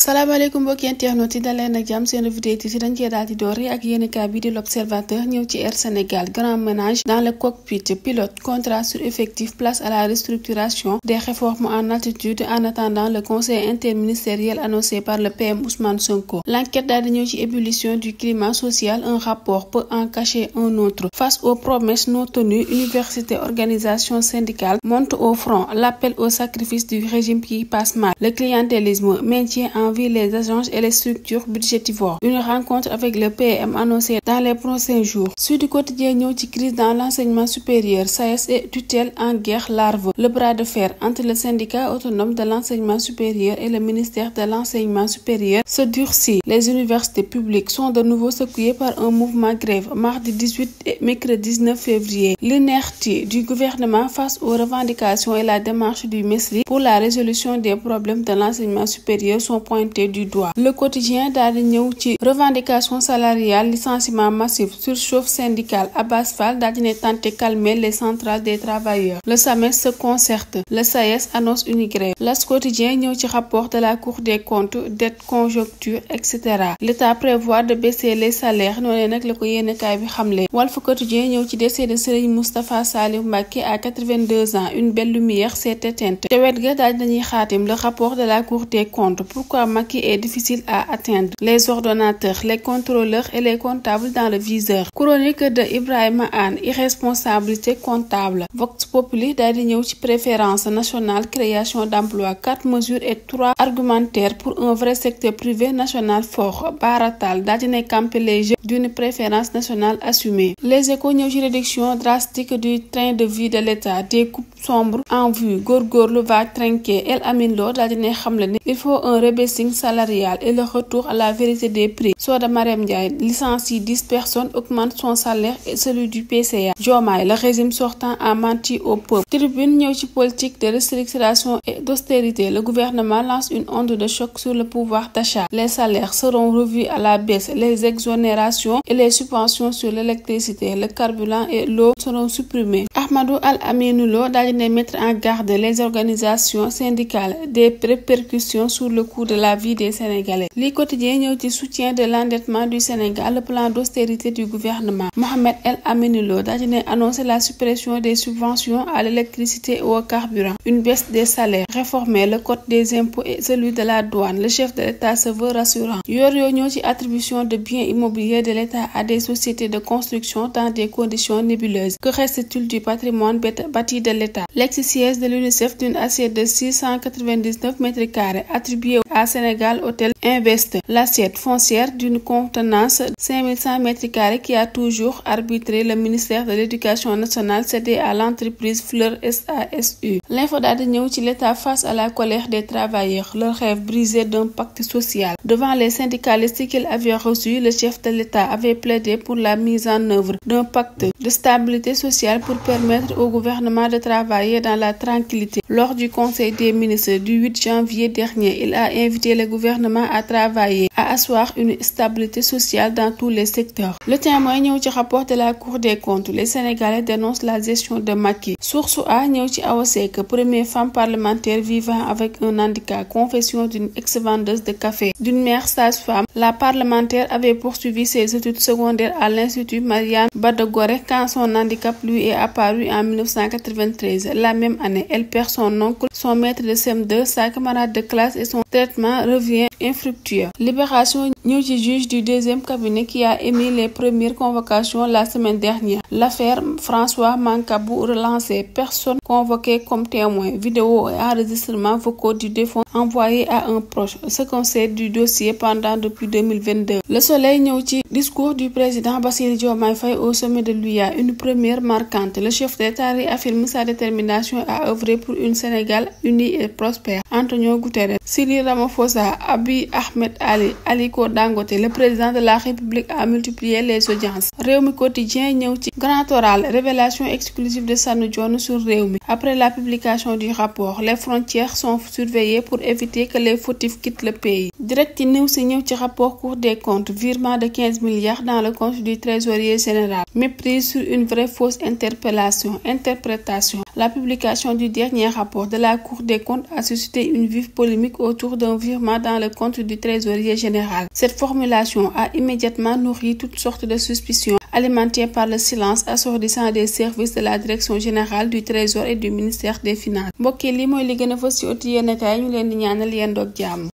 salaamaaleykum mbokki internautes yi daleen ak jàmm seen revue des titres dañ cee daal di doore ak yéenekaay bi di l'Observateur ñëw ci Air Sénégal grand ménage dans le cockpit pilote contrat sur effectif place à la restructuration des réformes en altitude en attendant le conseil interministériel annoncé par le PM Ousmane Sonko. L'enquête daal di ñëw ci ébullition du climat social, un rapport peut en cacher un autre. Face aux promesses non tenues, universités, organisations syndicales montent au front. L'appel au sacrifice du régime qui passe mal. Le clientélisme maintient en vie les agences et les structures budgétivores. Une rencontre avec le PM annoncée dans les prochains jours. Sud Quotidien ñëw ci crise dans l'enseignement supérieur, SAES et tutelle en guerre larve. Le bras de fer entre le syndicat autonome de l'enseignement supérieur et le ministère de l'enseignement supérieur se durcit. Les universités publiques sont de nouveau secouées par un mouvement grève mardi 18 et mercredi 19 février. L'inertie du gouvernement face aux revendications et la démarche du MESRI pour la résolution des problèmes de l'enseignement supérieur sont pointés du doigt. Le quotidien daal di ñëw ci revendication salariale, licenciement massif, surchauffe syndicale. Abbas Fall daal di ne tenté calmer les centrales des travailleurs. Le SAMES se concerte. Le SAES annonce une grève. L'As quotidien ñëw ci rapport de la Cour des comptes, dette, conjoncture, etc. L'État prévoit de baisser les salaires noonu nag la ko yéenekaay bi xamle. Walf quotidien ñëw ci décès de Serigne Moustapha Saliou Mbacké à 82 ans. Une belle lumière s'est éteinte. Te wet ga daal dañuy xaatim le rapport de la Cour des comptes. Pourquoi Macky est difficile à atteindre? Les ordonnateurs, les contrôleurs et les comptables dans le viseur. Chronique de Ibrahima Anne, irresponsabilité comptable. Vox Populi daal di ñëw ci préférence nationale, création d'emplois, 4 mesures et 3 argumentaires pour un vrai secteur privé national fort. Baratal daal di ne camper les jeux d'une préférence nationale assumée. Les Échos ñëw ci réduction drastique du train de vie de l'État, des coupes sombres en vue. Góorgóorlu va trinquer. El Amin Lo daal di ne xamle ne il faut un rebasing salarial et le retour à la vérité des prix. Soda Marème Ndiaye licencie 10 personnes, augmente son salaire et celui du PCA. Diomaye, le régime sortant a menti au peuple. Tribune ñëw ci politique de restriction et d'austérité. Le gouvernement lance une onde de choc sur le pouvoir d'achat. Les salaires seront revus à la baisse. Les exonérations et les subventions sur l'électricité, le carburant et l'eau seront supprimés. Ahmadou Al-Aminou Lo daal di mettre en garde les organisations syndicales des répercussions sur le coût de la vie des Sénégalais. Li quotidien ñëw ci soutien de l'endettement du Sénégal, le plan d'austérité du gouvernement. Mohamed El Aminou Lo daal di annoncer la suppression des subventions à l'électricité et au carburant, une baisse des salaires, réformer le code des impôts et celui de la douane. Le chef de l'État se veut rassurant. Yor ñëw ci attribution de biens immobiliers de l'État à des sociétés de construction dans des conditions nébuleuses. Que reste-t-il du patrimoine bâti de l'État? L'ex-siège de l'UNICEF d'une assiette de 699 mètres carrés attribuée à Sénégal Hôtel Invest. L'assiette foncière d'une contenance 5100 mètres carrés qui a toujours arbitré le ministère de l'Éducation nationale cédé à l'entreprise Fleur SASU. L'info daal di ñëw ci l'État face à la colère des travailleurs, leur rêve brisé d'un pacte social. Devant les syndicalistes qu'il avait reçus, le chef de l'État avait plaidé pour la mise en œuvre d'un pacte de stabilité sociale pour permettre au gouvernement de travailler dans la tranquillité. Lors du Conseil des ministres du 8 janvier dernier, il a invité le gouvernement à travailler, à asseoir une stabilité sociale dans tous les secteurs. Le Témoin ñëw ci rapport de la Cour des comptes. Les Sénégalais dénoncent la gestion de Macky. Source A ñëw ci Awa Seck, première femme parlementaire vivant avec un handicap. Confession d'une ex-vendeuse de café. D'une mère sage-femme, la parlementaire avait poursuivi ses études secondaires à l'Institut Marianne Badagoré quand son handicap lui est apparu en 1993. La même année, elle perd son oncle, son maître de CM2, sa camarade de classe et son traitement revient infructueux. Libération ñëw ci juge du deuxième cabinet qui a émis les premières convocations la semaine dernière. L'affaire François Mancabou relancée. Personne convoquée comme témoin. Vidéo et enregistrements vocaux du défunt envoyés à un proche. Ce qu'on sait du dossier pendant depuis 2022. Le Soleil ñëw ci discours du président Bassirou Diomaye Faye au sommet de l'UA. Une première marquante. Le chef d'État affirme sa détermination à œuvrer pour un Sénégal uni et prospère. Antonio Guterres, Cyril Ramaphosa, Abiy Ahmed Ali, Aliko Dangote, le président de la République a multiplié les audiences. Rewmi Quotidien ñëw ci Grand oral, révélation exclusive de Sanu Dione sur Rewmi. Après la publication du rapport, les frontières sont surveillées pour éviter que les fautifs quittent le pays. Direct News ñëw ci rapport Cour des comptes, virement de 15 milliards dans le compte du trésorier général. Méprise sur une vraie fausse interprétation. La publication du dernier rapport de la Cour des comptes a suscité une vive polémique autour d'un virement dans le compte du trésorier général. Cette formulation a immédiatement nourri toutes sortes de suspicions, alimentées par le silence assourdissant des services de la direction générale du Trésor et du ministère des Finances. Mbokk yi lii mooy li gën a fës ci ëttu yéenekaay ñu leen di ñaanal yendoog jàmm.